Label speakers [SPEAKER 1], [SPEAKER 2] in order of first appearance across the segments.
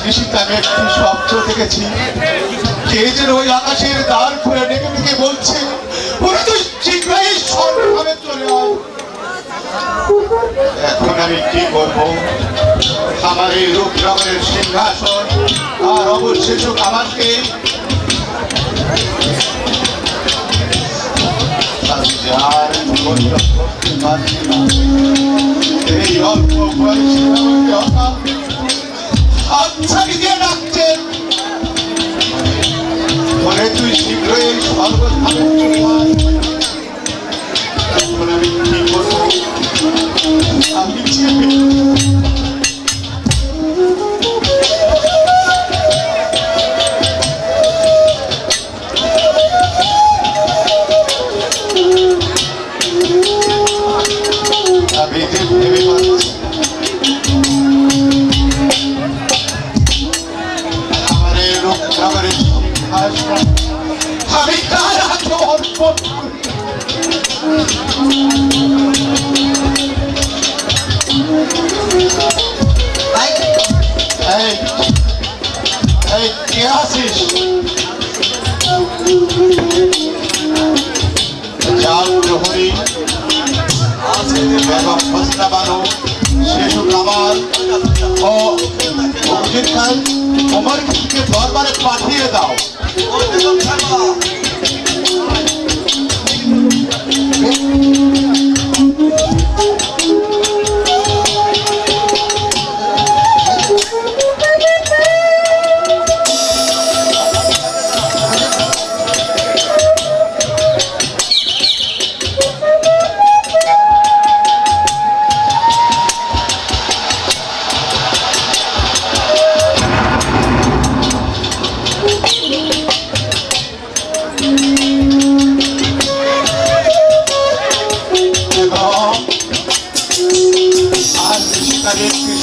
[SPEAKER 1] নিশীথে আমি একটি স্বপ্ন দেখেছি, কে যেন ওই আকাশের দ্বার খুলে ডেকে ডেকে বলছে, ওরা তো শীঘ্রই স্বর্গধামে চলে আয়। এখন আমি কি করব? আমার এই রূপনগরের সিংহাসন আর অবশেষ আমাকে আর করতে পারছি না। এই অল্প বয়সে আমাকে আচ্ছাকে দিয়ে ডাকছেন, বলে তুই শীঘ্রই স্বর্গধামে চলে আয়। এখন আমি কি করবো? আমি চেপে আমি কার হাতে অর্পণ করি? কে আছিস? যাও প্রহরী, বেগম হোসনা বানু, শিশু কামাল ও অজিত খান ওমরকে দরবারে পাঠিয়ে দাও।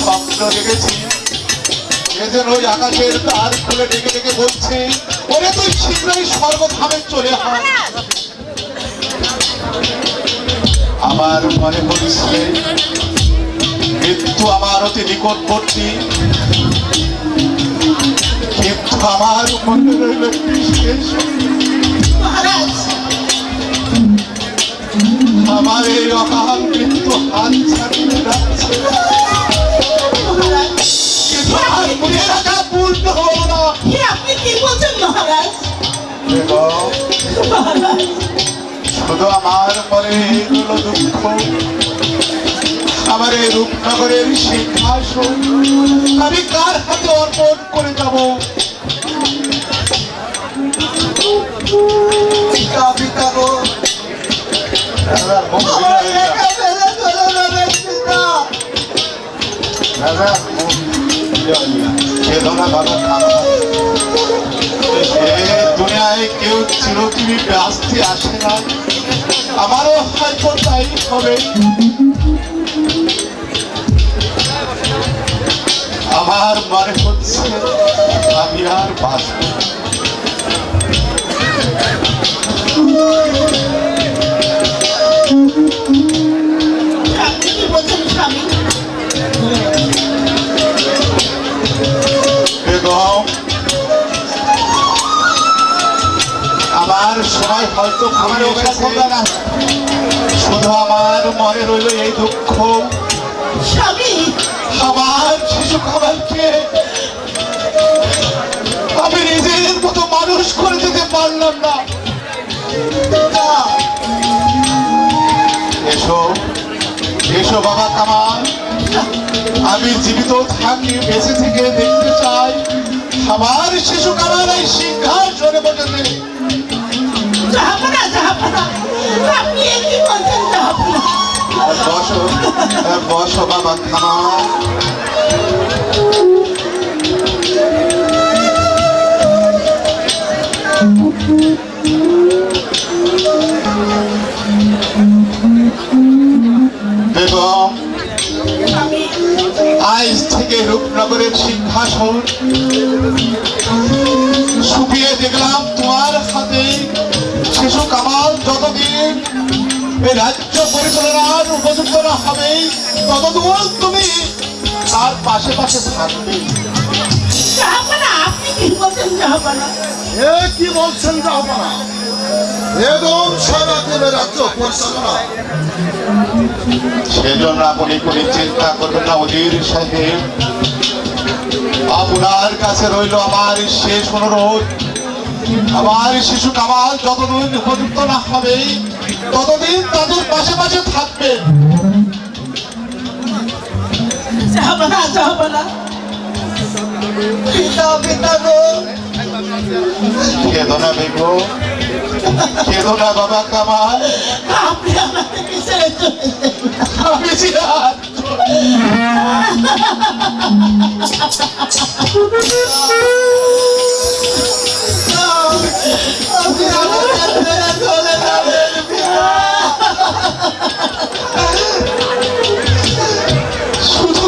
[SPEAKER 1] স্বপ্ন দেখেছি, এদের ওই আকাশের দ্বার খুলে ডেকে ডেকে বলছে, ওরে তুই শীঘ্রই স্বর্গধামে চলে আয়। আমার মনে পড়ছে মৃত্যু আমার অতি নিকটবর্তী, কিন্তু আমার মনে রইল শেষ। আমার এই অকাল মৃত্যু হাত ছাড়িয়ে যাচ্ছে, শুধু আমার মনে এগুলো দুঃখ। আমার এই রূপনগরের সিংহাসন আমি কার হাতে অর্পণ করে যাব? দুনিয়ায় কেউ চিরজীবী ব্যস্ত আসে না, আমারও হয়তো তাই হবে। আমার মনে হচ্ছে আমি আর বাঁচব। বেগম, আমার সময় হয়তো শুধু আমার মনে রইল এই দুঃখ। আমার শিশু কামালকে আমি নিজের মতো মানুষ করে দিতে পারলাম না। এসো এসো বাবা কামাল, আমি জীবিত থাকি, বেঁচে থেকে দেখতে চাই আমার শিশু কামাল এই সিংহাসনে বসেছে। বসো বসো বাবা কামাল। বেগম, আজ থেকে রূপনগরের সিংহাসন শুকিয়ে দেখলাম তোমার হাতে। শিশু কামাল যতদিন এই রাজ্য পরিচালনার উপযুক্ত না হবে ততদূর তুমি তার পাশে পাশে থাকবে।
[SPEAKER 2] এ কি বলছেন জাহাপানা? বেগম সাহেবের রাজ্য পরিচালনা।
[SPEAKER 1] সেজন্য আপনি কোনো চিন্তা করবেন না উজির সাহেব। আপনার কাছে রইল আমার শেষ অনুরোধ, আমার শিশু কামাল যতদিন উপযুক্ত না হবে ততদিন তাদের পাশে পাশে থাকবেন। কেঁদো না বেগম, কেঁদো না বাবা কামাল। আমি ছিলাম শুধু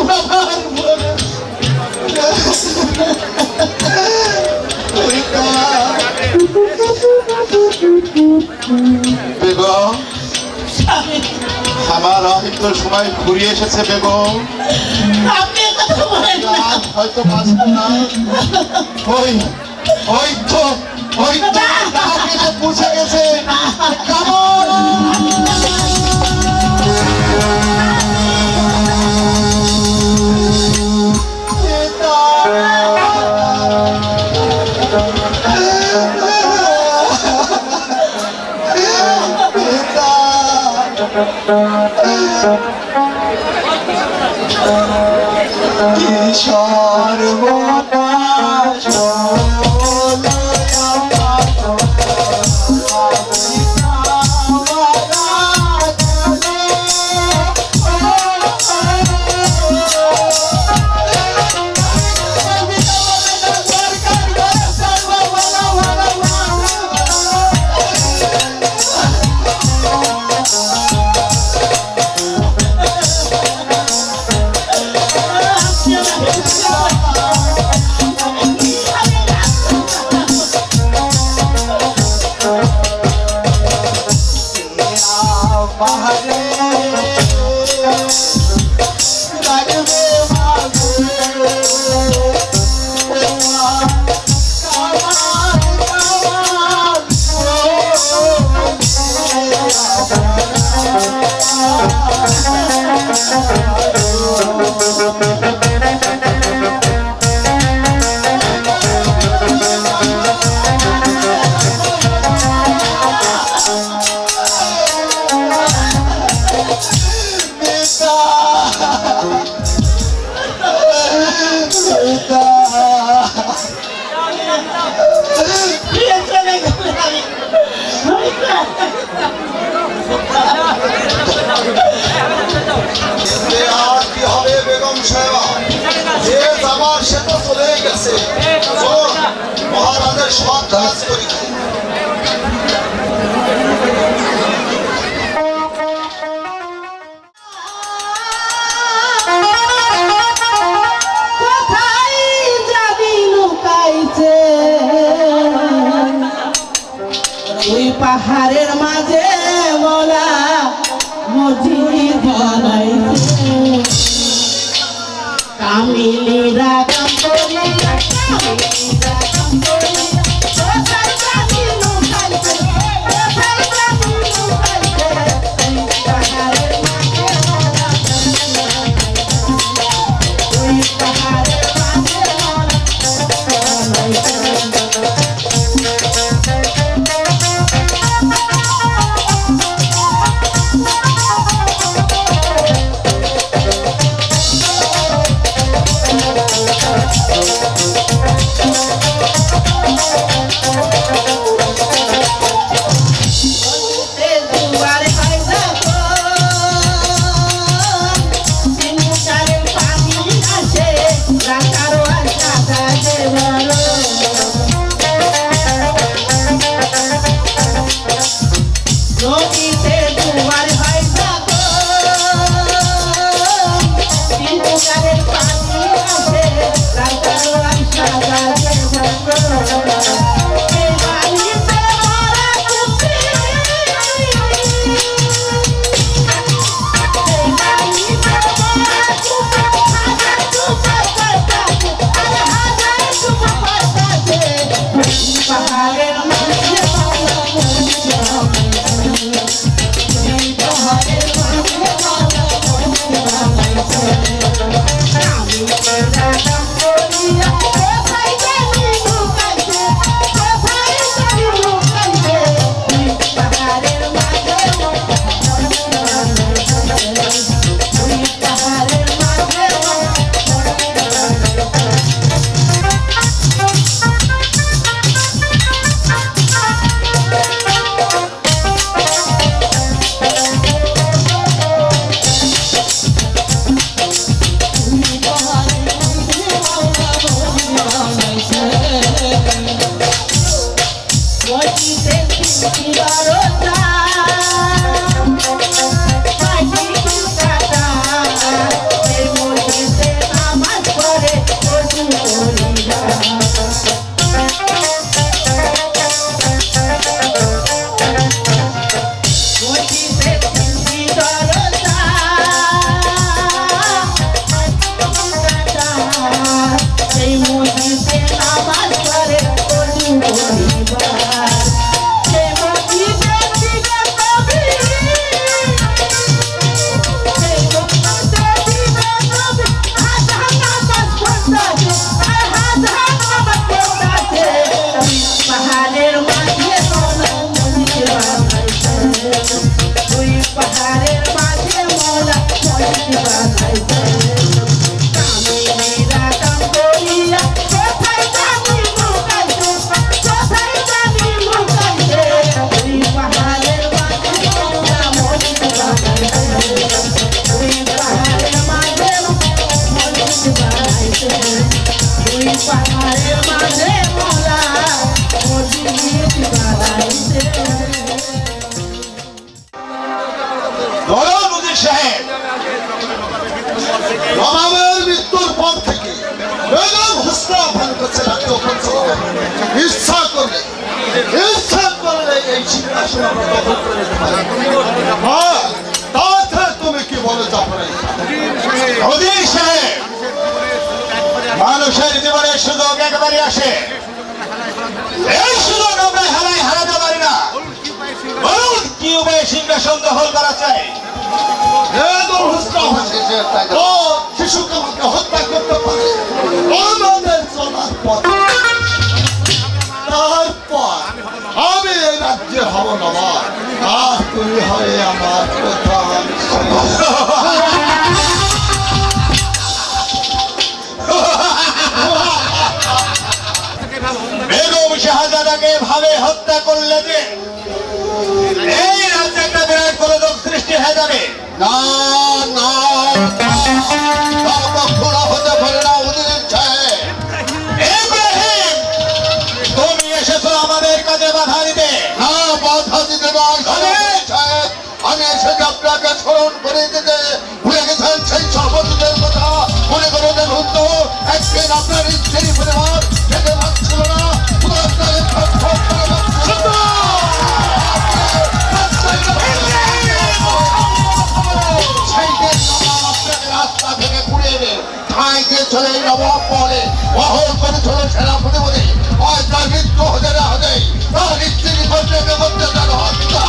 [SPEAKER 1] বেগম, আমার অহিত সময় ঘুরিয়ে এসেছে বেগম। হয়তো বাঁচবে না। ওই ওই তো ওই তো পুষে গেছে কামাল। সর্বনাশ মহারাজের সব কাজ করি।
[SPEAKER 3] পাহাড়ের মাঝে বলা মসজিদ বানাইছে কামিনীরা কাম করিয়া কামিনীরা কাম করিয়া কোথায় যাবি লুকাইছে কোথায় যাবি লুকাইছে পাহাড়ের মাঝে বলা ওই পাহাড়ের মাঝে বলা মাঝে মোরা মসজিদ বানাইছে
[SPEAKER 1] বলুন উজির সাহেব।
[SPEAKER 2] নবাবের মৃত্যুর পর থেকে বেগম হুসনা ভান করছে রাজ্য পরিচালনা। ইচ্ছা করলে এই সিংহাসন আমরা দখল করে নিতে পারি। হ্যাঁ, তাতে তুমি কি বলো জাফর আলী খান?
[SPEAKER 1] উজির সাহেব, মানুষের জীবনে সুযোগ একবারই আসে, এই সুযোগ আমরা হারাতে পারি না। বলুন কি উপায়ে সিংহাসন দখল করা চাই?
[SPEAKER 2] বেগম হুসনা ভান ও শিশুকে আমাকে হত্যা করতে পারে আমাদের চলার পথ। তারপর আমি এই রাজ্যের হব নবাব, আর তুমি হবে আমার প্রধান
[SPEAKER 1] বেগম শাহজাদাকে ভাবে হত্যা করলে যে এই রাজ্যে একটা বিরাট গোলযোগ সৃষ্টি হয়ে যাবে।
[SPEAKER 2] না না তা কখনো হতে পারে না উজির সাহেব।
[SPEAKER 1] ইব্রাহিম, তুমি এসেছো আমাদের কাজে বাধা দিতে।
[SPEAKER 2] না, বাধা দিতে নয় উজির সাহেব, আমি এসেছি আপনাকে স্মরণ করে দিতে। ভুলে গেছেন সেই সর্বদের কথা? মনে করে দেখুন তো, একদিন আপনার স্ত্রী পরিবার খেতে পারছিল না, আপনাকে ছটফট করে যাচ্ছিল। সেই দিন নবাব আপনাকে রাস্তা থেকে ঘুরিয়ে এনে ঠাঁই দিয়েছিল এই নবাব বলে বহল করেছিল সেনাপতি বলে। হয় তার মৃত্যু হতে না হতেই তার স্ত্রী করতে করতে তার হত্যা।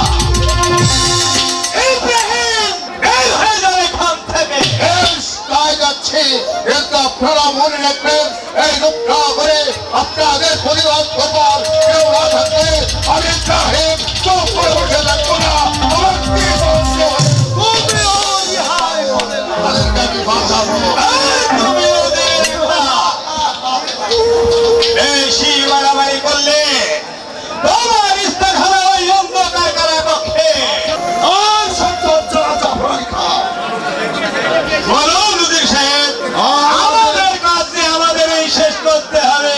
[SPEAKER 1] ইব্রাহিম, এই হয়ে যাবে এখান থেকে।
[SPEAKER 2] বেশ, তাই যাচ্ছে, কিন্তু আপনারা মনে রাখবেন এই রূপটা করে আপনাদের পরিবার করবার কেউ না থাকলে আমি ইব্রাহিম চুপ করে বসে থাকবো না। আমার কি বলছো? তুমিও রিহাই হবে না। তাদেরকে আমি বাঁচাবো।
[SPEAKER 1] এই তুমি ওদের বেশি বাড়াবাড়ি করলে তোমার স্থান হবে ওই অন্ধকার কারাকক্ষে।
[SPEAKER 2] আর সত্য হচ্ছে না জাফর আলী খান।
[SPEAKER 1] বলুন উজির সাহেব, আমাদের কাজে আমাদের এই শেষ করতে হবে।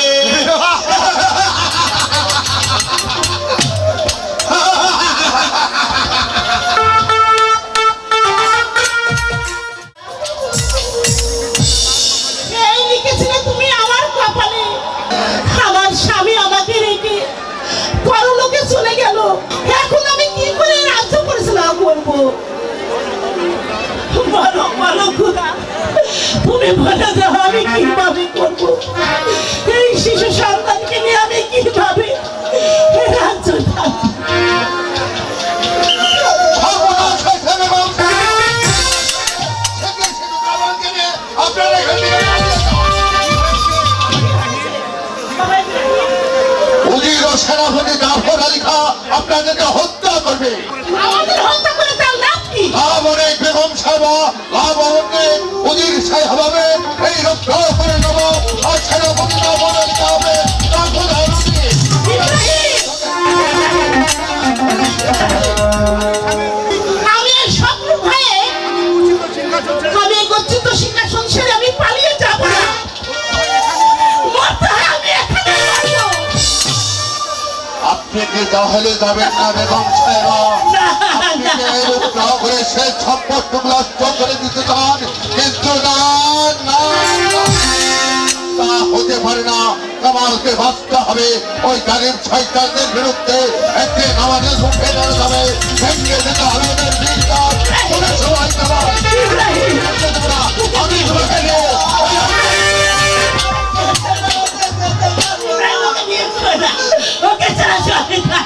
[SPEAKER 3] এই লিখেছিলে তুমি আমার কপালে। আমার স্বামী আমাকে রেখে পরলোকে চলে গেল। এখন আমি কি করে রাজ্য পরিচালনা করবো? বলো বলো খোদা, তুমি বলে দাও আমি কিভাবে করবো? এই শিশু সন্তানকে নিয়ে আমি কিভাবে রাজ্য চালাবো?
[SPEAKER 2] সর্বনাশ হয়েছে বেগম সাহেব। সেদিন সেদিন কামালকে নিয়ে আপনারা এখান থেকে পালিয়ে যান। উজির ও সেনাপতি জাফর আলী খান আপনাদেরকে হত্যা করবে।
[SPEAKER 3] আমাদের হত্যা করে তার লাভ কি?
[SPEAKER 2] লাভ অনেক বেগম সাহেব, লাভ অনেক। উজির সাহেব হবে এই রক্ষা করে নেব, আর সেনাপতি জাফর আলী খান হবে তার প্রধান উজির।
[SPEAKER 3] ইব্রাহিম, আমি এই স্বপ্ন ভয়ে আমি এই গচ্ছিত সিংহাসন ছেড়ে আমি পালিয়ে যাব না। মরতে হয় আমি এখানে মরবো।
[SPEAKER 2] আপনি কি তাহলে যাবেন না বেগম সাহেব?
[SPEAKER 3] না,
[SPEAKER 2] আপনি
[SPEAKER 3] না।
[SPEAKER 2] কি এই রক্ষা করে সে সম্পদটুকু নষ্ট করে দিতে চান? কিন্তু না না না। তা হতে পারে না। কামালকে বাঁচতে হবে। ওই জালিম শয়তানদের বিরুদ্ধে একদিন আমাদের মুখে দাঁড়াতে হবে। ভেঙে যেতে হবে ওদের বীরকার। ওরা সবাই কামাল।
[SPEAKER 3] ইব্রাহিম,
[SPEAKER 2] আমি তোমাকে নিয়ে
[SPEAKER 3] ওকে নিয়ে চলে না। ওকে ছাড়া চলে না।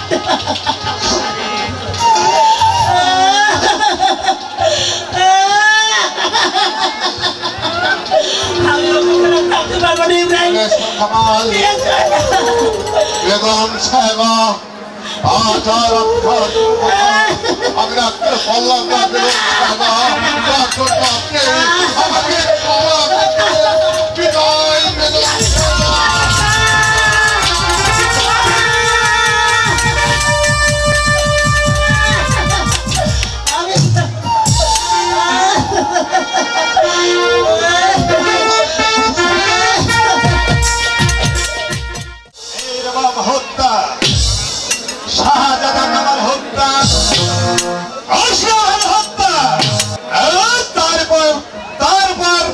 [SPEAKER 3] আমি ওকে ছাড়া থাকতে পারবো না ইব্রাহিম।
[SPEAKER 2] কামাল
[SPEAKER 3] নিয়ে চলে না।
[SPEAKER 2] বেগম সাহেব আচার আমি রাখতে পারলাম না। বেগম সাহেব তার জন্য আপনি আমাকে ক্ষমা করতে বিদায় বেগম
[SPEAKER 1] বেগম হত্যা, শাহজাদা কামাল হত্যা, অসহায় হত্যা, আর তারপর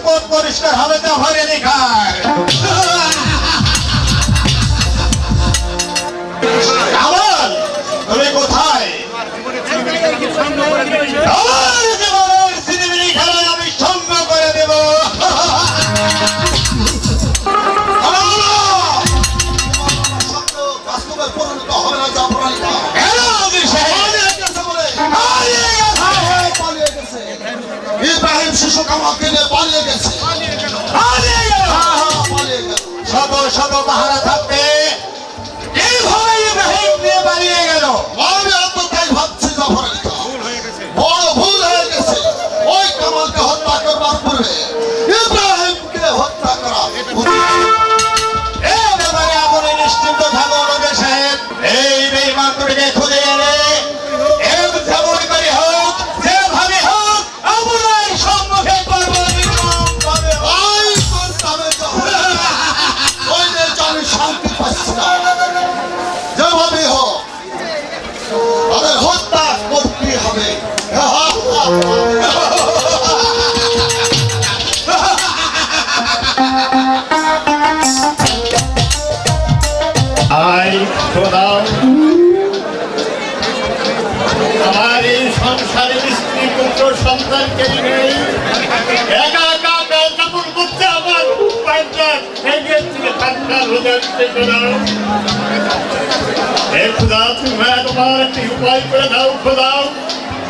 [SPEAKER 1] পথ পরিষ্কার হবে জাফর আলী খান। কামাল, তুমি কোথায়? আমার জীবনের সিনেমিনি খেলায় আমি সঙ্গ করে দেব।
[SPEAKER 2] বাস্তবে পরিণত হবে না জাফর আলী খান।
[SPEAKER 1] কেন আমির সাহেব?
[SPEAKER 2] পালিয়ে গেছে। ইব্রাহিম শিশু কামালকে নিয়ে পালিয়ে গেছে।
[SPEAKER 1] পালিয়ে গেল।
[SPEAKER 2] পালিয়ে গেছে।
[SPEAKER 1] শত শত পাহারা থাকতে কিভাবে ইব্রাহিম নিয়ে পালিয়ে গেল?
[SPEAKER 2] আমি অন্ততাই ভাবছি জাফর আলী খান বড় ভুল হয়ে গেছে। ওই কামালকে হত্যা করবার পূর্বে ইব্রাহিমকে হত্যা করা উচিত।
[SPEAKER 1] এ ব্যাপারে আপনি নিশ্চিন্ত থাকুন আমির সাহেব। এই বেঈমানগুলিকে খুঁজে এনে যেমন করে হোক, যেভাবে হোক, আপনার সম্মুখে করবো নির্মমভাবে।
[SPEAKER 2] ওই করতামে জাফর আলী খান। ওই দেশে আমি শান্তি পাচ্ছি না। যেভাবে হোক তাদের হত্যা করতেই হবে।
[SPEAKER 4] আই খোদা, আমার এই সংসারে স্ত্রী পুত্র সন্তানকে নেই, একা একা যাপন করতে আমার পায়টা ভেঙে থেকে ঠান্ডা হয়ে যাচ্ছে। হে খোদা, তুমি তোমার একটি উপায় করে দাও। খোদা,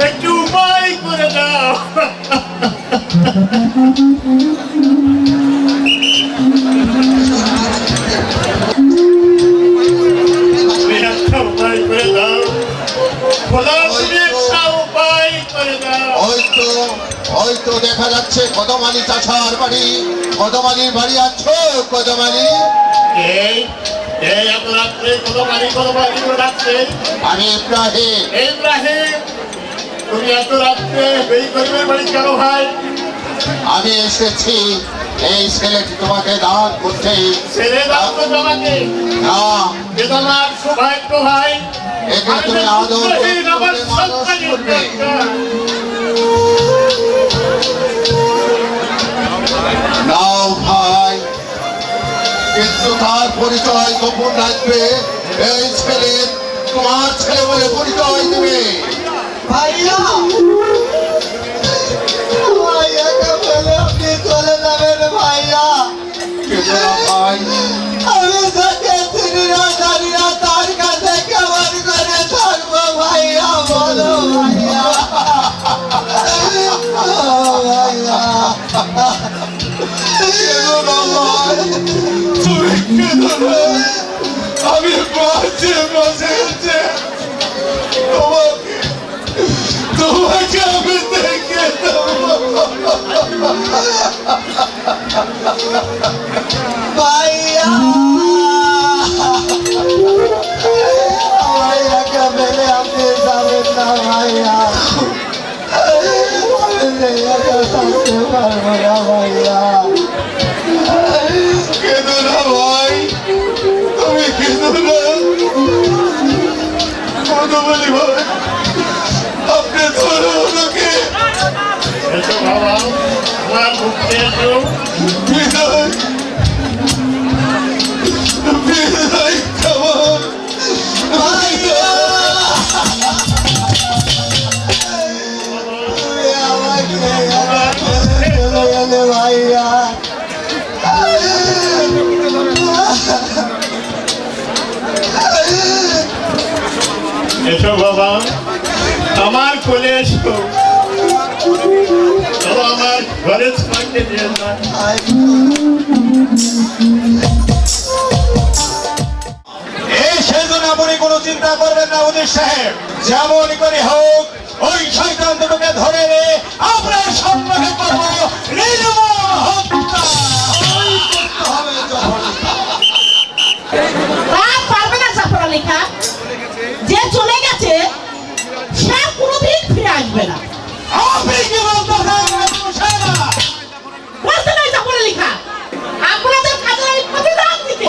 [SPEAKER 4] একটু উপায় করে দাও। তুমি একটা উপায় করে দাও। খোদা, তুমি একটা উপায় করে দাও।
[SPEAKER 2] হয়তো দেখা যাচ্ছে কদমালি চাষার বাড়ি। কদমালির বাড়ি আছো? কদমালি,
[SPEAKER 4] এই এই এত রাত্রে কত বাড়ি করে রাখছে।
[SPEAKER 2] আমি ইব্রাহিম।
[SPEAKER 4] ইব্রাহিম, তুমি এত রাত্রে এই গরিবের বাড়ি কেন ভাই?
[SPEAKER 2] আমি এসেছি এই ছেলেটি তোমাকে দান করতে।
[SPEAKER 4] ছেলে দাও তো তোমাকে,
[SPEAKER 2] না,
[SPEAKER 4] এ তোমার সৌভাগ্য ভাই।
[SPEAKER 2] একে
[SPEAKER 4] আমি
[SPEAKER 2] তুমি
[SPEAKER 4] তো
[SPEAKER 2] আদর
[SPEAKER 4] পুত্রহীন, আমার
[SPEAKER 2] করে মানুষ
[SPEAKER 4] সন্তানের
[SPEAKER 2] করবে।
[SPEAKER 4] দরকার।
[SPEAKER 2] নাও ভাই, কিন্তু তার পরিচয় গোপন রাখবে। এই ছেলে তোমার ছেলে বলে পরিচয় দেবে।
[SPEAKER 5] ভাইয়া ভাইয়াকে বলে আপনি চলে যাবেন ভাইয়া।
[SPEAKER 2] কিন্তু না ভাই,
[SPEAKER 5] আমি তাকে চিনি না জানি না, তার কাছে কেমন করে থাকবো ভাইয়া, বলো ভাইয়া। ভাইয়া
[SPEAKER 2] কিন্তু না ভাই,
[SPEAKER 1] তুমি কেঁদো না। আমি মাঝে মাঝে তোমাকে আমি দেখে
[SPEAKER 5] ভাইয়া ভাইয়াকে ফেলে আপনি যাবেন না ভাইয়া। আমি একা থাকতে পারবো না ভাইয়া।
[SPEAKER 1] কেঁদো না ভাই, তুমি কেঁদো না। কদমালি ভাই, আপনি ধরো ওনাকে।
[SPEAKER 4] এসো বাবা, আমার মুখে এসো।
[SPEAKER 1] বিদায়, বিদায় কামাল।
[SPEAKER 5] তুমি আমাকে একা ফেলে চলে গেলে ভাইয়া।
[SPEAKER 4] এসো বাবা, আমার কোলে এসো। চলো আমার ঘরে তোমাকে নিয়ে যাই।
[SPEAKER 1] এই সেজন্য আপনি কোনো চিন্তা করবেন না উদির সাহেব। যেমন করে হোক ওই শয়তান দুটোকে ধরে এনে আপনার সম্মুখে করবো নির্মম হত্যা।
[SPEAKER 2] হবে জাফর আলী খান।
[SPEAKER 3] পারবে না জাফর আলী খান। যে চলে গেছে সে কোনোদিন ফিরে আসবে না।
[SPEAKER 1] আপনি কি বলতেছেন?
[SPEAKER 3] বলতে নাই জাফর আলী খান, আপনাদের কাজের আমি প্রতিদান দিতে।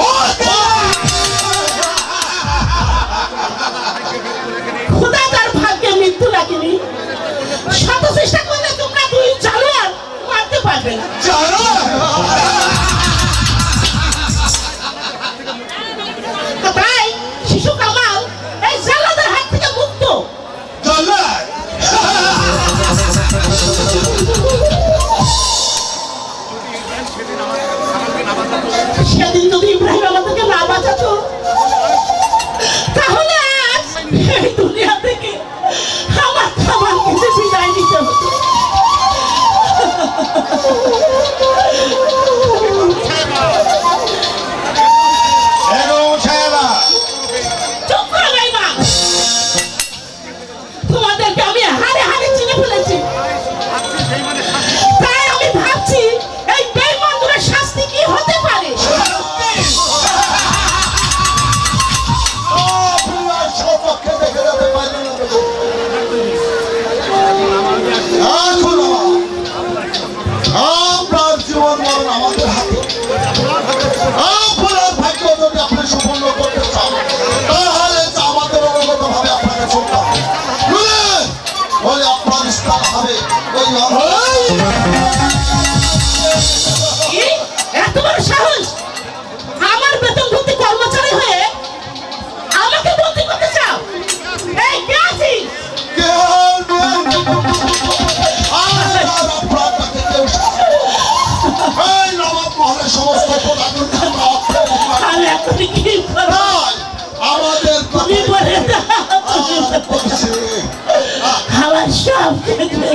[SPEAKER 3] সব কেটে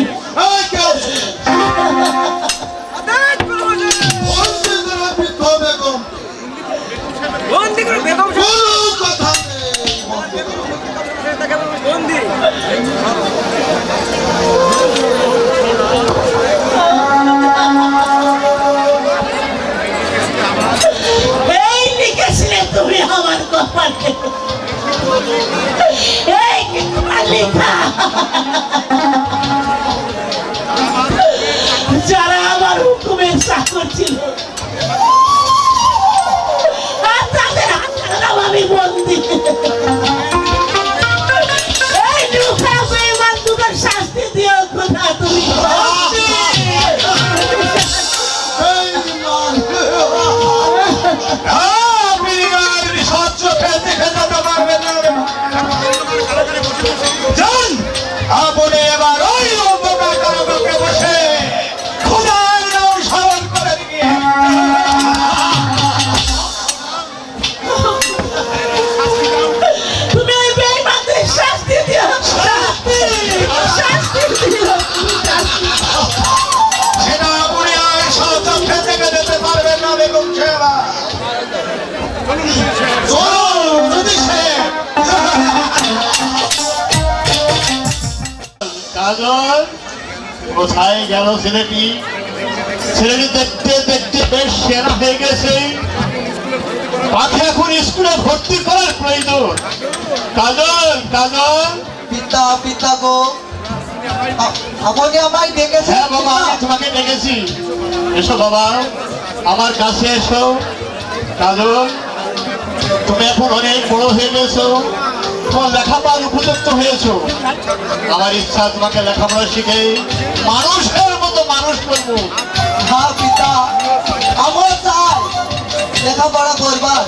[SPEAKER 2] এই কে আছে? বন্দি করো বেগম। কোনো কথা নেই, বন্দি করো।
[SPEAKER 3] এই লিখেছিলে তুমি আমার কপালে, এই কি তোমার লেখা? যারা আমার হুকুমের চাকর ছিল আর তাদের হাত ধরলাম আমি বন্দি। এই দুঃখা বেঈমান দুটোর শাস্তি দিও খোদা তুমি।
[SPEAKER 1] আপনি আর সহ্য ফেলতে ফেলতে পারবেন না। যান, আপনি এবার ওই অন্ধকার কারাগারে বসে খোদার নাম স্মরণ করে দিয়ে
[SPEAKER 3] তুমি ওই বেঈমানদের শাস্তি দিও, শাস্তি দিও।
[SPEAKER 1] সেটা আপনি আর সহ্য ফেলতে যেতে পারবেন না বেগম সাহেবা। চলুন নদী সাহেব।
[SPEAKER 4] কাজল কোথায় গেল ছেলেটি? ছেলেটি দেখতে দেখতে বেশ সেরা হয়ে গেছে, তাকে এখন স্কুলে ভর্তি করার প্রয়োজন। কাজল, কাজল।
[SPEAKER 5] পিতা পিতা গো, আপনি আমায় ডেকেছেন?
[SPEAKER 4] হ্যাঁ বাবা, আমি তোমাকে ডেকেছি। এসো বাবা, আমার কাছে এসো। কাজল, তুমি এখন অনেক বড় হয়ে গেছো, তোমার লেখাপড়ার উপযুক্ত হয়েছো। আমার ইচ্ছা তোমাকে লেখাপড়া শিখে মানুষের মতো মানুষ করবো।
[SPEAKER 5] হ্যাঁ পিতা, আমার চাই লেখাপড়া করবার।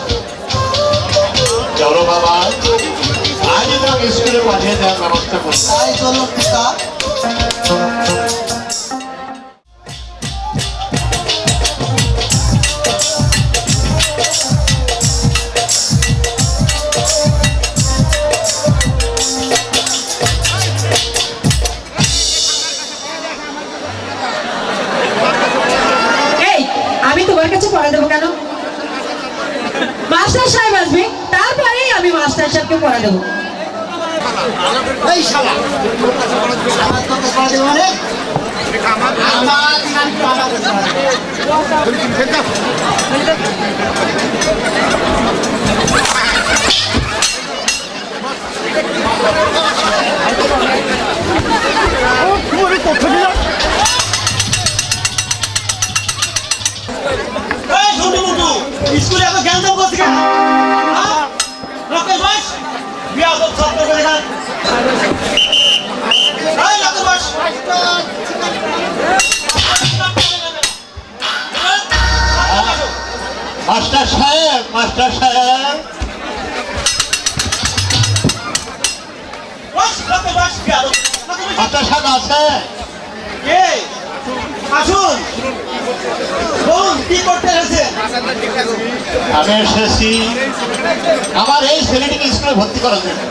[SPEAKER 4] চলো বাবা, আজই তোমাকে স্কুলে পাঠিয়ে দেওয়ার ব্যবস্থা করবো।
[SPEAKER 5] তাই চলুন পিতা।
[SPEAKER 6] এই, আমি তোমার কাছে পড়া দেবো কেন? মাস্টার সাহেব আসবে, তারপরেই আমি মাস্টার সাহেবকে পড়া দেবো।
[SPEAKER 5] এই শালা, আমার তোকে পড়া দেবো মানে? আমার নাম তো আমাকে পড়া দেবো।
[SPEAKER 7] এই ছোট মুটু, স্কুলে এত জ্ঞান দেবো কোথেকে? হ্যাঁ? লোকের বয়স? বিয়া তো ছাত্র করে দেখান। এই লোকের বয়স?
[SPEAKER 4] মাস্টার সাহেব, মাস্টার সাহেব।
[SPEAKER 7] বয়স, লোকের বয়স, বিয়া তো। লোকের বয়স?
[SPEAKER 4] মাস্টার সাহেব আছে?
[SPEAKER 7] কে? আসুন। বলুন, কি করতে এসেছেন?
[SPEAKER 4] আমি এসেছি আমার এই ছেলেটিকে স্কুলে ভর্তি করার জন্য।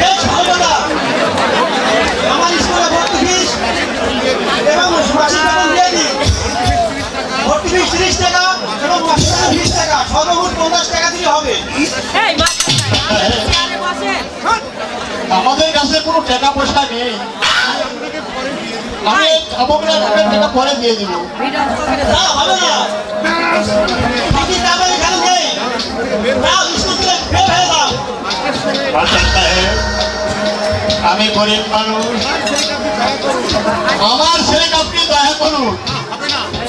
[SPEAKER 7] বেশ ভালো কথা। আমার স্কুলে ভর্তি ফিস এবং মাসিক বেতন দিয়ে দিই। ভর্তি ফিস 30 টাকা এবং মাসিক বেতন 20 টাকা, সর্বমোট 50 টাকা দিলে হবে।
[SPEAKER 4] আমাদের কাছে কোনো টাকা পয়সা নেই, আমি আপনার টাকা পরে দিয়ে দিব।
[SPEAKER 7] না, হবে না। আপনি টাকা এখানে নেই। যাও, স্কুল থেকে বের হয়ে যাও।
[SPEAKER 4] মাস্টার সাহেব, আমি গরিব মানুষ, আমার ছেলেকে আপনি দয়া করুন।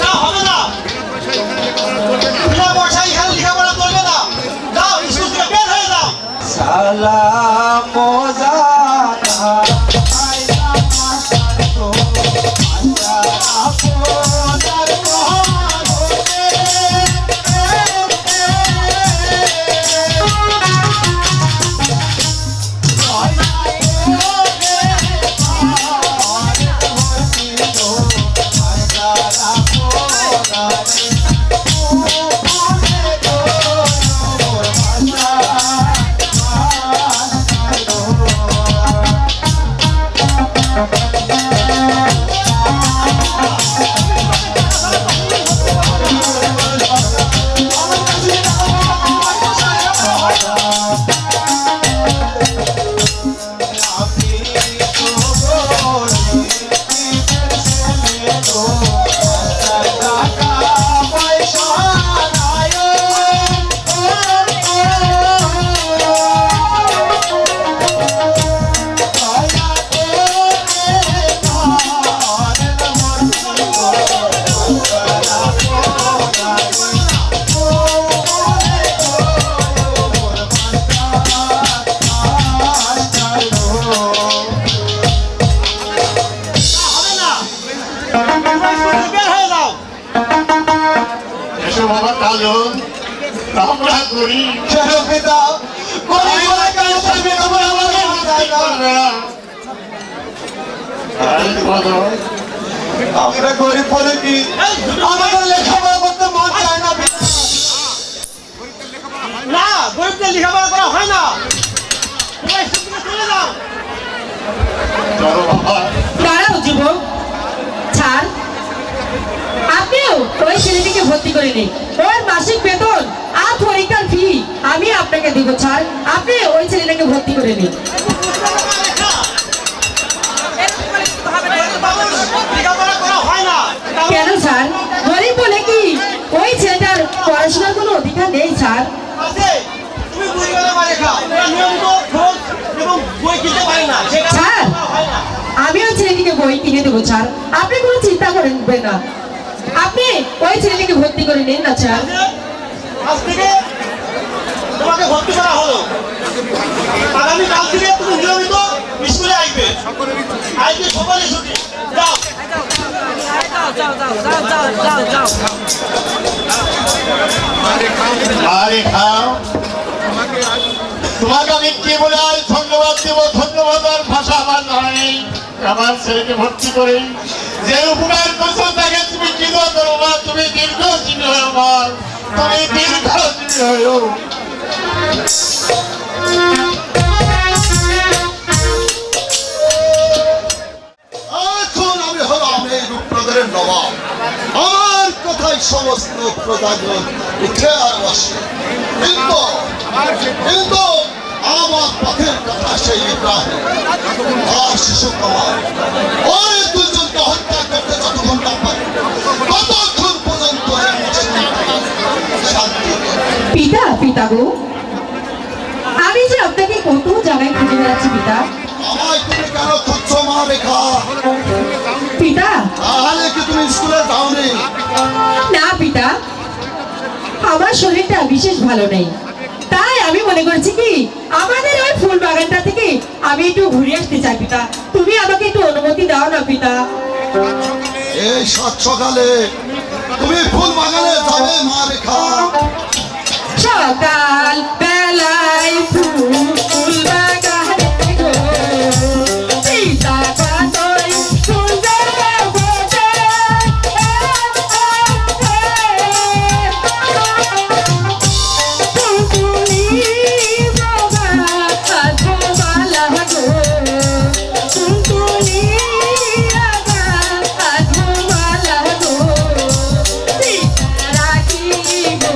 [SPEAKER 7] না, হবে না। বিনা পয়সায় এখানে লেখাপড়া করবে না। যাও, স্কুল থেকে বের হয়ে যাও।
[SPEAKER 5] সালাম মোজানা আইলা মাস্টার তো মাস্টার আপনার মহলে
[SPEAKER 4] আমরা করি
[SPEAKER 5] কেন পিতা গরিব বলে কেন তুমি আমার আমাকে বোঝায় না? আমরা গরিব বলে কি আমাদের লেখাপড়া করতে মন চায় না পিতা।
[SPEAKER 7] না, গরিবদের লেখাপড়া করা হয় না। তোমরা স্কুল থেকে চলে যাও।
[SPEAKER 4] চলো বাবা
[SPEAKER 6] দাঁড়াও যুবক, ছাড়। আপনিও ওই ছেলেটিকে ভর্তি করে নিন। ওর মাসিক বেতন আর পরীক্ষার ফি আমি আপনাকে দিব, ছাড়। আপনি ওই ছেলেটাকে ভর্তি করে নিন।
[SPEAKER 7] লেখাপড়া করা হয় না।
[SPEAKER 6] কেন স্যার? গরিব বলে কি ওই ছেলেটার পড়াশোনার কোনো অধিকার নেই স্যার?
[SPEAKER 7] আছে, তুমি পরিবারে মারে খাও। ওরা নিয়মিত খোঁজ এবং বই কিনতে পারে না। সেটা
[SPEAKER 6] স্যার,
[SPEAKER 7] হয় না।
[SPEAKER 6] আমি ওই ছেলেটিকে বই কিনে দেবো স্যার, আপনি কোনো চিন্তা করবেন না। আপনি ওই ছেলেটিকে ভর্তি করে নিন না স্যার।
[SPEAKER 7] আজ থেকে তোমাকে ভর্তি করা হলো। আগামী কাল থেকে তুমি নিয়মিত স্কুলে আসবে। আজকে সকালে ছুটি। যাও।
[SPEAKER 4] আরে খাও তোমাকে আমি কি বলে আজ ধন্যবাদ দেব? ধন্যবাদ আর ভাষা আমার নয়। আমার ছেলেকে ভর্তি করে যে উপকার করছো তাকে তুমি কি করো মা? তুমি দীর্ঘজীবী হও মা, তুমি দীর্ঘজীবী হও।
[SPEAKER 2] এখন আমি হলাম এই রূপনগরের নবাব। আমার কথাই সমস্ত প্রজাগণ উঠে আর বসে। কিন্তু আমার পথের কথা সেই ইব্রাহিম আর শিশু কুমার ওই দুজনকে হত্যা করতে যতক্ষণ না পারে ততক্ষণ পর্যন্ত শান্তি নেই।
[SPEAKER 6] পিতা গো, আমি যে আপনাকে কত জায়গায় খুঁজে বেড়াচ্ছি পিতা।
[SPEAKER 2] আমায় তুমি কেন খুঁজছো মা রেখা?
[SPEAKER 6] পিতা,
[SPEAKER 2] তাহলে কি তুমি স্কুলে যাওনি?
[SPEAKER 6] না পিতা, আমার শরীরটা বিশেষ ভালো নেই, তাই আমি মনে করছি কি আমাদের ওই ফুল বাগানটা থেকে আমি একটু ঘুরে আসতে চাই পিতা। তুমি আমাকে একটু অনুমতি দাও না পিতা।
[SPEAKER 2] এই সাত সকালে তুমি ফুল বাগানে যাবে মা রেখা?
[SPEAKER 6] সকাল বেলায় ফুল বাগানে গো, পিতা কতই সুন্দর বটে। টুনটুনি বাবা আধমালা গো, টুনটুনি বাবা আধমালা গো, পিতা রাখি গো।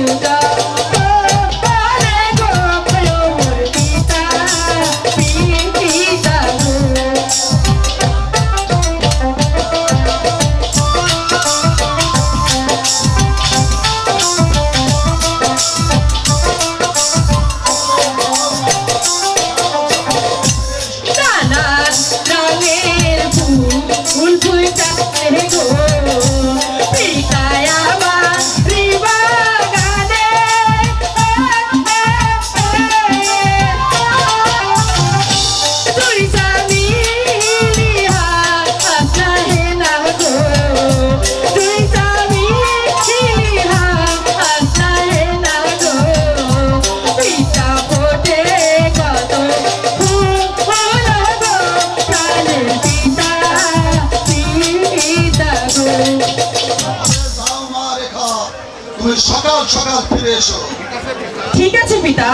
[SPEAKER 2] সকাল সকাল ফিরে এসো।
[SPEAKER 6] ঠিক আছে পিতা,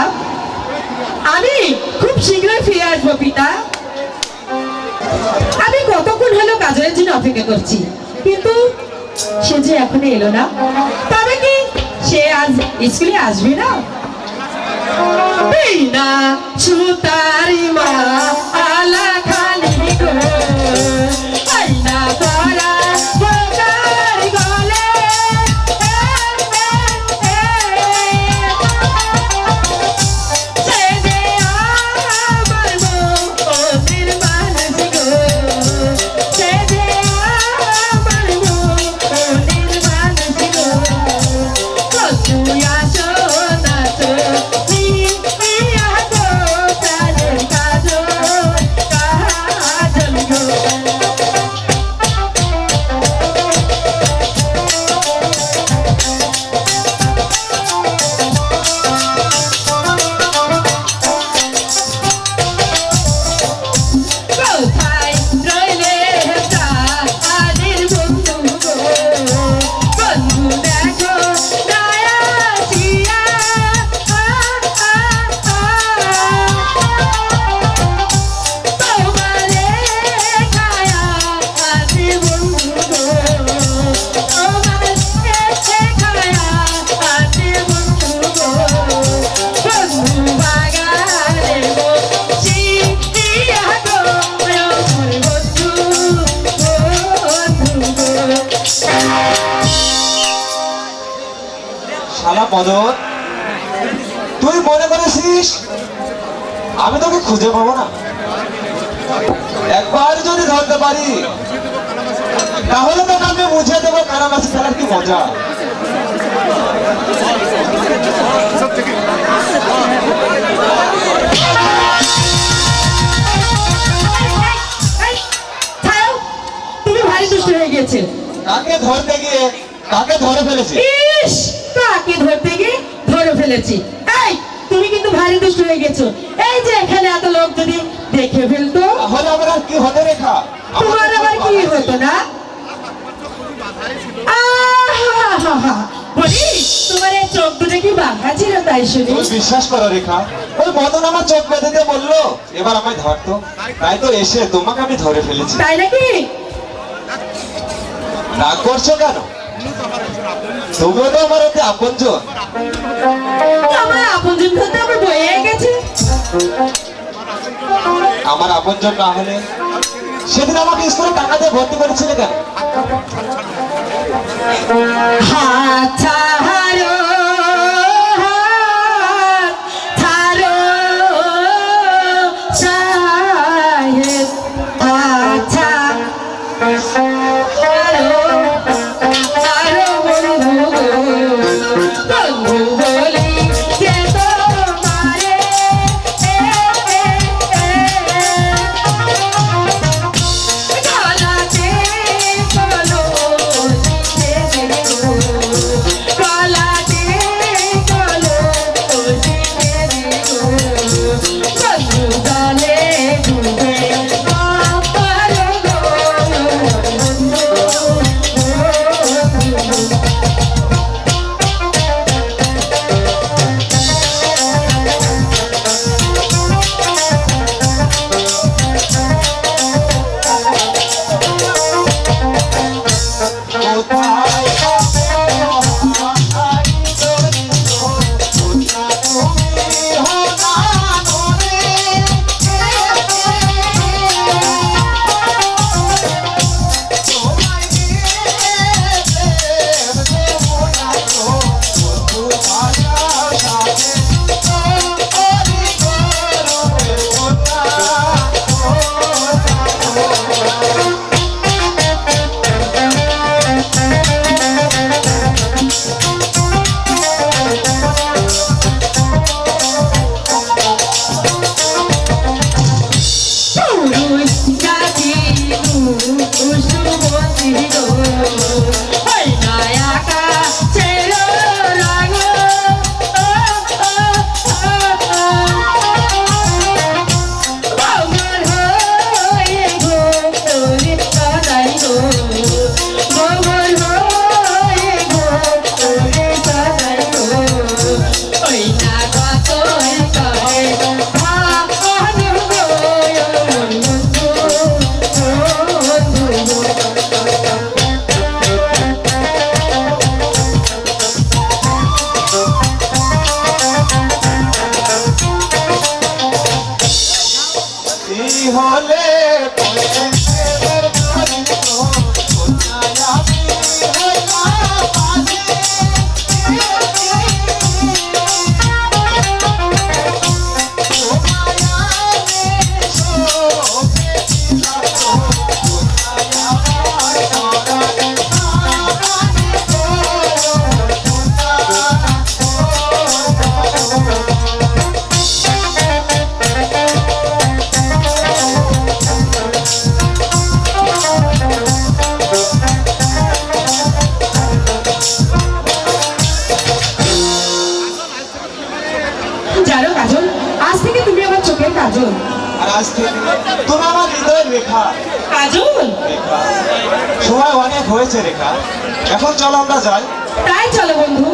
[SPEAKER 6] আমি খুব শীঘ্রই ফিরে আসবো পিতা। আমি কতক্ষণ হলো কাজের জন্য অপেক্ষা করছি, কিন্তু সে যে এখনো এলো না। তবে কি সে আজ স্কুলে আসবে না? বিনা সুতারি মা আলা খালি গো, আইনা করা বকার গলে।
[SPEAKER 5] মদন, তুই মনে করেছিস আমি তোকে খুঁজে পাবো না? একবার যদি ধরতে পারি তাহলে তোকে আমি বুঝিয়ে দেবো কারামাছি খেলার কি মজা।
[SPEAKER 6] এই, ছাড়ো, তুমি ভারী দুষ্ট হয়ে গেছে।
[SPEAKER 5] কাকে ধরতে গিয়ে কাকে ধরে ফেলেছি?
[SPEAKER 6] ইস, কাকে ধরতে গিয়ে ধরে ফেলেছি। এই, তুমি কিন্তু ভারী দুষ্ট হয়ে গেছো। এই যে এখানে এত লোক যদি দেখে ফেলতো,
[SPEAKER 5] তাহলে আমার আর কি হতে রেখা?
[SPEAKER 6] তোমার আবার কি হতো না? আহাহাহা, বলি তোমার এই চোখ দুটো কি বাঁকা ছিল তাই শুনি?
[SPEAKER 5] তুমি বিশ্বাস করো রেখা, ওই মদন আমার চোখ বেঁধে দিয়ে বললো এবার আমায় ধরতো, তাই তো এসে তোমাকে আমি ধরে ফেলেছি।
[SPEAKER 6] তাই নাকি?
[SPEAKER 5] রাগ করছো কেন? তুমিও তো আমার অতি আপনজন।
[SPEAKER 6] আমার আপনজন ধরতে আমার বয়ে গেছে।
[SPEAKER 5] আমার আপনজন না হলে সেদিন আমাকে স্কুলে টাকা দিয়ে ভর্তি করেছিলে কেন?
[SPEAKER 6] হাত ছাড়ো, হাত ছাড়ো, সাহেব, হাত ছাড়ো, ছাড়ো বন্ধু গো, বন্ধু বলি যে তোমারে, গলাতে গলাতে বন্ধু গানে ডুবে পারো গো, পুরুষ জাতি শুভতি গো, ওই নায়কা ছেড়ো রাগ, আমার হয়ে গো তোর সদাই গো, আমার হয়ে গো তোর সদাই গো, ওই না কতই কহে ভালো গো, বন্ধু বন্ধু।
[SPEAKER 5] এই হলে
[SPEAKER 6] জানো কাজল, আজ থেকে তুমি আমার চোখের কাজল।
[SPEAKER 5] আর আজ থেকে তুমি আমার হৃদয়ের রেখা।
[SPEAKER 6] কাজল?
[SPEAKER 5] রেখা, সময় অনেক হয়েছে রেখা, এখন চলো আমরা যাই।
[SPEAKER 6] তাই চলো বন্ধু।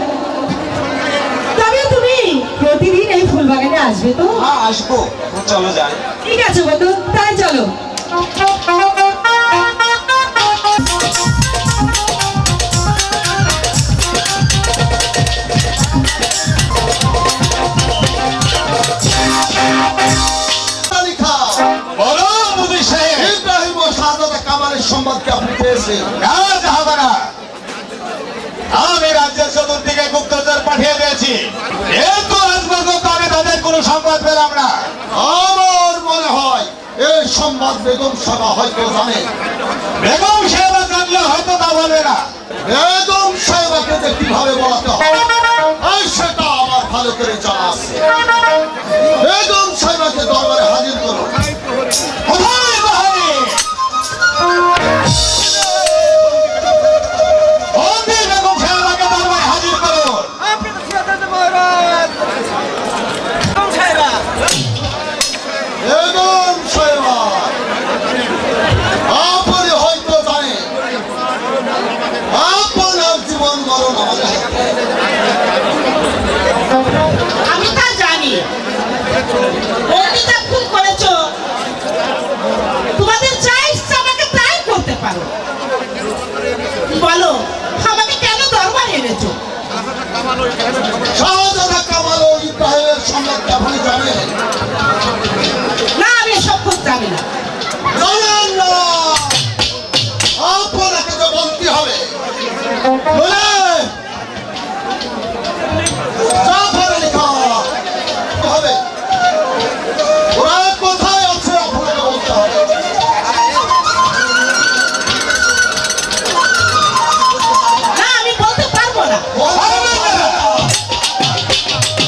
[SPEAKER 6] তবে তুমি প্রতিদিন এই ফুল বাগানে আসবে তো?
[SPEAKER 5] হ্যাঁ আসবো, চলো যাই।
[SPEAKER 6] ঠিক আছে বন্ধু, তাই চলো।
[SPEAKER 1] বলো মুদি সাহেব।
[SPEAKER 2] ইব্রাহিম ও শাহাদাত কামালের সংবাদকে আপনি পেয়েছেন?
[SPEAKER 1] কাজ হবে না। আমি রাজ্যের চতুর্দিকে গুপ্তচর পাঠিয়ে দিয়েছি, কিন্তু আজ পর্যন্ত আমি তাদের কোনো সংবাদ পেলাম না।
[SPEAKER 2] আমার মনে হয় এই সংবাদ বেগম সাহেবা হয়তো জানে।
[SPEAKER 1] বেগম সাহেবা জানলে হয়তো তা বলবে না।
[SPEAKER 2] বেগম সাহেবাকে যে কিভাবে বলাতে হয় এই সেটা আমার ভালো করে জানা আছে। বেগম সাহেবাকে দরবারে হাজির করো।
[SPEAKER 1] কোথায় বাহারি? বন্দি বেগম সাহেবাকে দরবারে হাজির করুন।
[SPEAKER 2] বেগম সাহেবা আপনি হয়তো জানেন আপনার জীবন মরণ আমাদের হাতে।
[SPEAKER 3] আমি তা জানি বন্দিতা খুন করেছো, তোমাদের যা ইচ্ছা আমাকে তাই করতে পারো। বলো আমাকে কেন দরবারে এনেছো?
[SPEAKER 2] শাহজাদা কামাল ও ইব্রাহিমের সম্পর্কে আপনি জানেন?
[SPEAKER 3] না, আমি এসব খুব জানি না।
[SPEAKER 2] জানেন না? আপনাকে তো বলতে হবে। বলে জাফর আলী খান হবে। ওরা কোথায় আছে আপনাকে বলতে হবে।
[SPEAKER 3] না, আমি বলতে পারবো না।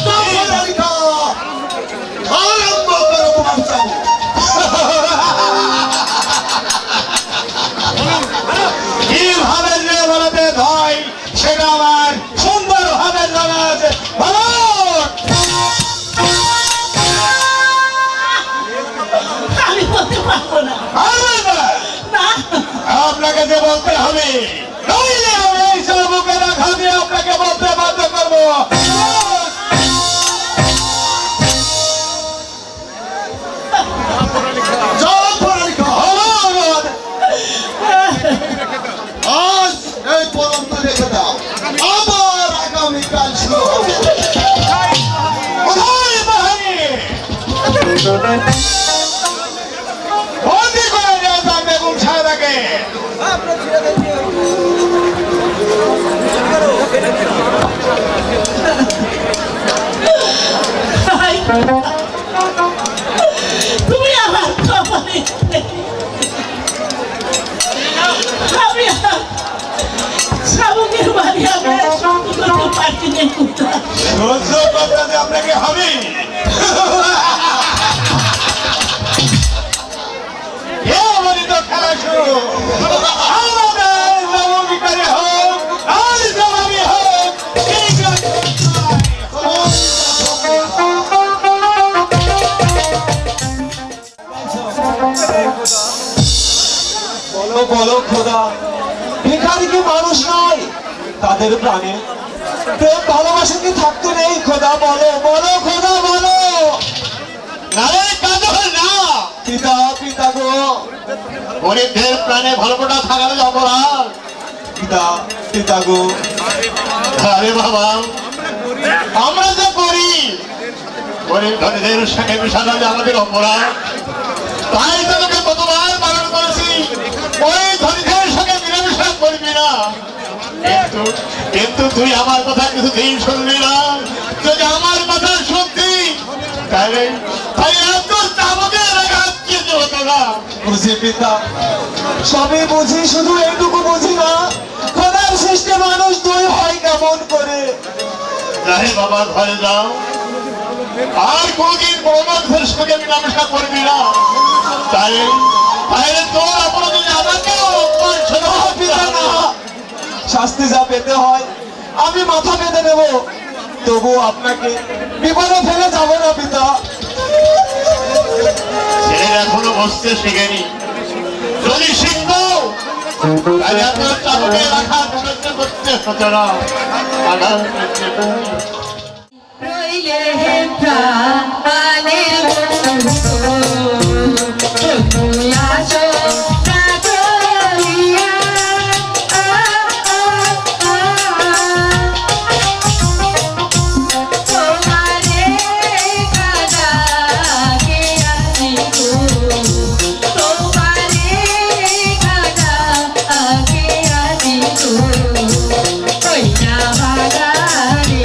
[SPEAKER 2] জাফর আলী খান আরম্ভ করো তোমার চাই।
[SPEAKER 1] কিভাবে যে বলতে হয় সেটা আমার সুন্দর ভাবে জানা আছে। বলো।
[SPEAKER 3] আমি বলতে পারবো না।
[SPEAKER 1] পারবেন না?
[SPEAKER 3] না,
[SPEAKER 1] আপনাকে যে বলতে হবে, নইলে আমি এই সব বুকে রাখা দিয়ে আপনাকে বলতে বাধ্য করবো।
[SPEAKER 2] জাফর আলী খান
[SPEAKER 1] অনুরোধ।
[SPEAKER 2] আজ এই পর্যন্ত রেখে দাও, আবার আগামীকাল শুরু হবে।
[SPEAKER 1] কোথায় বাহারি? বন্দি করে নিয়ে যান বেগম সাহেবাকে।
[SPEAKER 3] ভাই, তুমি আমার কপালে আমি শামুকের বাড়ি আমি আর সহ্য করতে পারছি না।
[SPEAKER 1] সহ্য করতে যে আপনাকে হবে। এমনই তো খেলা শুরু। আমাদের জবাবিকারী হোক আর জবাবি হোক, ঠিক আছে।
[SPEAKER 5] বলো বলো খোদা, ভিখারি কি মানুষ নয়? তাদের প্রাণে প্রেম ভালোবাসা কি থাকতো নেই? খোদা বলো বলো খোদা বলো।
[SPEAKER 1] নারে কাঁদো না।
[SPEAKER 5] পিতা পিতা গো,
[SPEAKER 4] গরিবদের প্রাণে ভালোবাসা থাকার অপরাধ।
[SPEAKER 5] পিতা পিতা গো,
[SPEAKER 4] আরে বাবা, আমরা যা করি গরিব ধনীদের সঙ্গে মিশানো যে আমাদের অপরাধ। তাই তো তোকে কতবার পালন করেছি, ওই ধনীদের সঙ্গে মিলেমিশা করবি না। কিন্তু তুই আমার কথা কিছুদিন শুনলি না। যদি আমার কথা শুনতি তাহলে তাই এত চামচে রাখাত কিছু হতো না।
[SPEAKER 5] বুঝি পিতা, সবই বুঝি, শুধু এইটুকু বুঝি না খোদার সৃষ্টি মানুষ দুই হয় কেমন করে।
[SPEAKER 4] যাই বাবা, ঘরে যাও, আর কোনদিন বড়দের সঙ্গে মিলামেশা করবি না। তাহলে তোর অপরাধ আমাকে অপমান শোনা হবে না।
[SPEAKER 5] শাস্তি যা পেতে হয় আমি মাথা পেতে নেব, তবু আপনাকে বিপদে ফেলে যাব না পিতা।
[SPEAKER 4] ছেলে এখনো বসতে শিখেনি, যদি শিখতো তাহলে আপনার চাপকে রাখা সহ্য করতে হতো না।
[SPEAKER 6] রইলে হে প্রাণের বন্ধু, আসো না করিয়া, তোমারে কাদাকে আসিব, তোমারে কাদাকে আসিব, কইনা বাগানে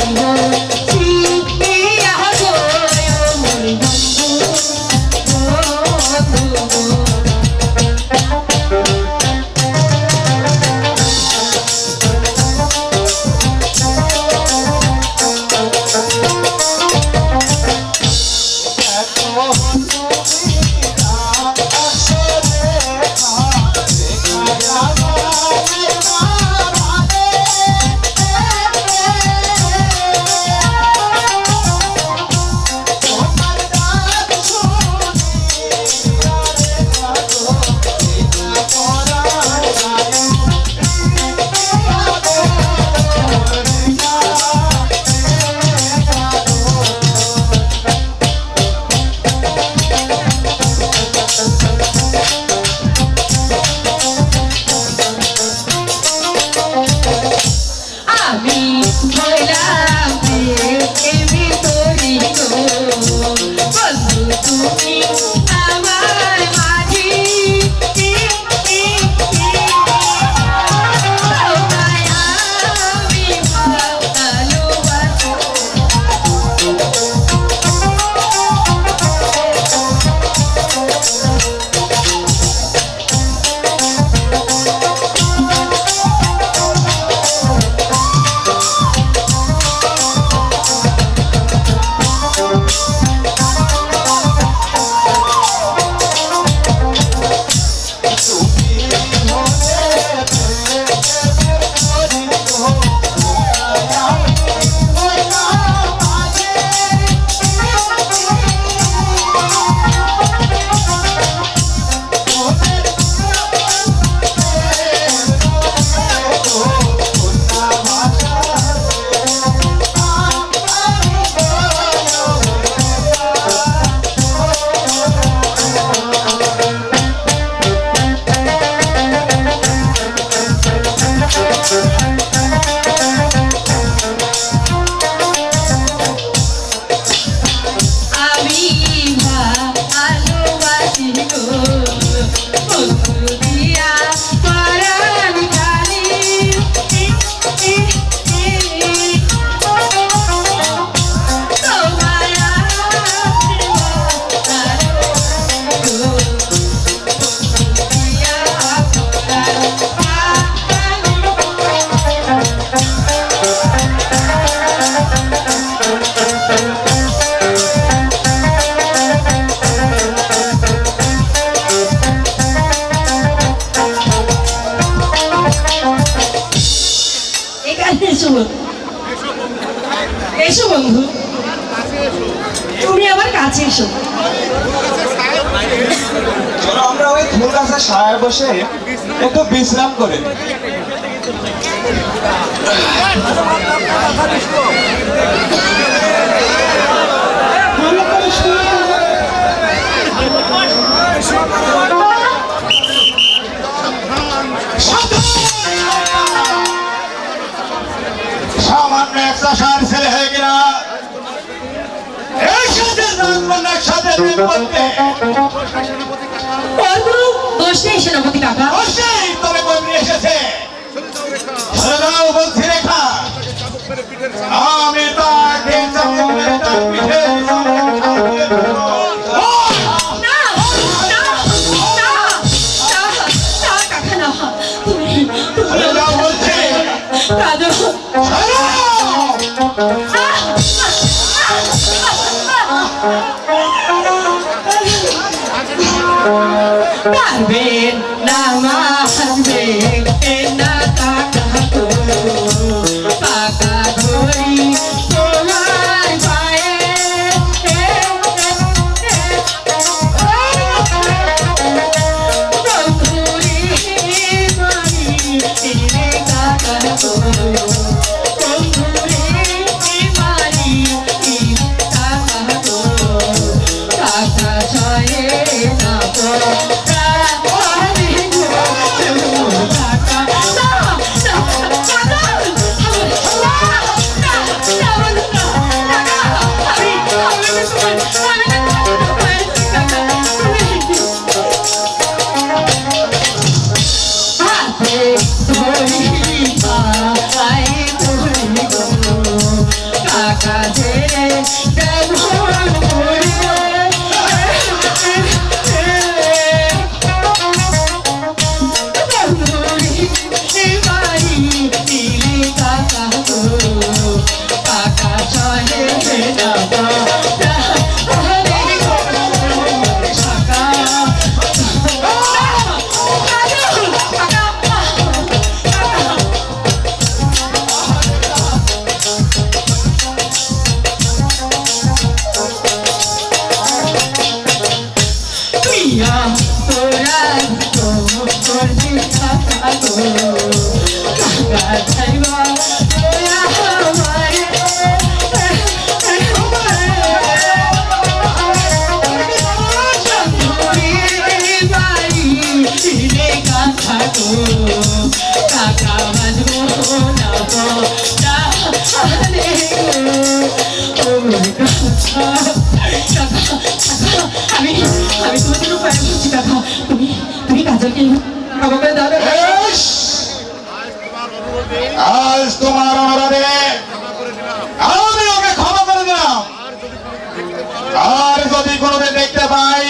[SPEAKER 6] আছে, এসো।
[SPEAKER 5] চলো আমরা ওই ফুল গাছের ছায়ায় বসে একটু বিশ্রাম করে নিই।
[SPEAKER 3] ভালো করে শুনে
[SPEAKER 1] সামান্য একটা সার ছেলে হয়ে কিনা এই সাথে রাজকন্যার সাথে প্রেম করতে
[SPEAKER 6] ওর কোনো দোষ নেই সেনাপতি কাকা।
[SPEAKER 1] অবশ্যই তবে বই নিয়ে এসেছে। ছেড়ে দাও বলছি রেখা, আমি তাকে চামড়ে তার পিঠে চামড়ে দেবো।
[SPEAKER 6] না, না, না, না, না, কাকা, না।
[SPEAKER 1] ছেড়ে দাও বলছি।
[SPEAKER 6] কাজল,
[SPEAKER 1] ছেড়ে দাও।
[SPEAKER 6] পারবেন না মারবেন না কাকা গো, কাকা ধরি তোমার পায়ে। বন্ধুরি মারি রে কাকা গো, বন্ধুরি মারি কাকা গো, কাকা ছয়ে না গো। কাকা ধরে ব্যবহার করে আমি তোমার জন্য পায়ে বলছি কাকা, তুমি কাজলকে ক্ষমা করে দাও না।
[SPEAKER 1] বেশ, আজ তোমার অনুরোধে আমি ওকে ক্ষমা করে দিলাম। আর যদি কোনোদিন দেখতে পাই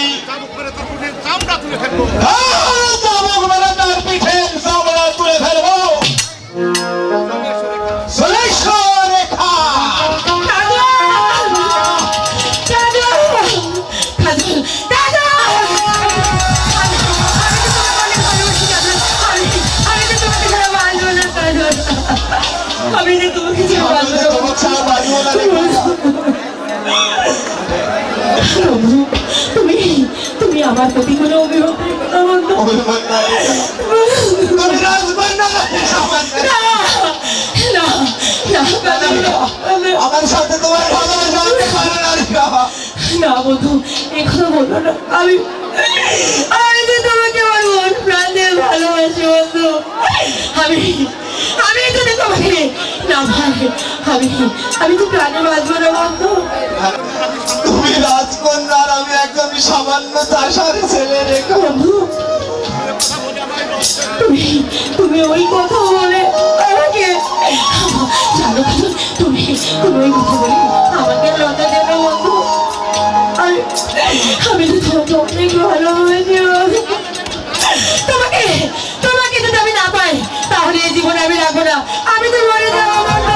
[SPEAKER 1] চাবুক মেরে তার পিঠে চামড়া তুলে ফেলবো। সুলেখা রেখা,
[SPEAKER 6] আমি যে তোমাকে
[SPEAKER 1] তোমার ছাড়া বাঁচবো না রেখা।
[SPEAKER 6] তুমি আমার প্রতি কোনো অভিযোগ
[SPEAKER 1] অভিমান নাই। তুমি রাজকন্যা না,
[SPEAKER 6] না না
[SPEAKER 1] আমার সাথে তোমার ভালোবাসা হতে পারে না রেখা।
[SPEAKER 6] না বন্ধু, এই কথা বললো না। আমি তো তোমাকে আমার মন প্রাণ দিয়ে ভালোবাসি বন্ধু। আমি যদি তোমাকে না ভাই, আমি তো প্রাণে বাঁচবো না বন্ধু।
[SPEAKER 1] তুমি রাজকন্যা আর আমি একদম সামান্য চাষার ছেলে রেখা।
[SPEAKER 6] বন্ধু, তুমি ওই কথা বলে আমাকে জানো, তুমি ওই কথা বলে আমাকে লজ্জা দেবে বন্ধু। আমি তো তোমাকে অনেক ভালোবাসি বন্ধু। তোমাকে যদি আমি না পাই তাহলে এই জীবনে আমি রাখবো না। আমি তো মরে যাবো বন্ধু।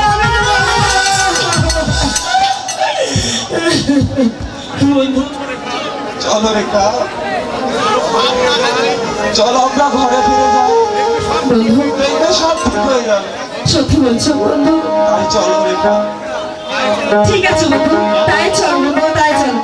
[SPEAKER 5] চলো রেখা, চলো আমরা ঘরে ফিরে যাই,
[SPEAKER 6] বন্ধু,
[SPEAKER 5] দেখবে সব ঠিক হয়ে যাবে।
[SPEAKER 6] সত্যি বলছো বন্ধু?
[SPEAKER 5] তাই চলো রেখা।
[SPEAKER 6] ঠিক আছে বন্ধু, তাই চল বন্ধু, তাই চল।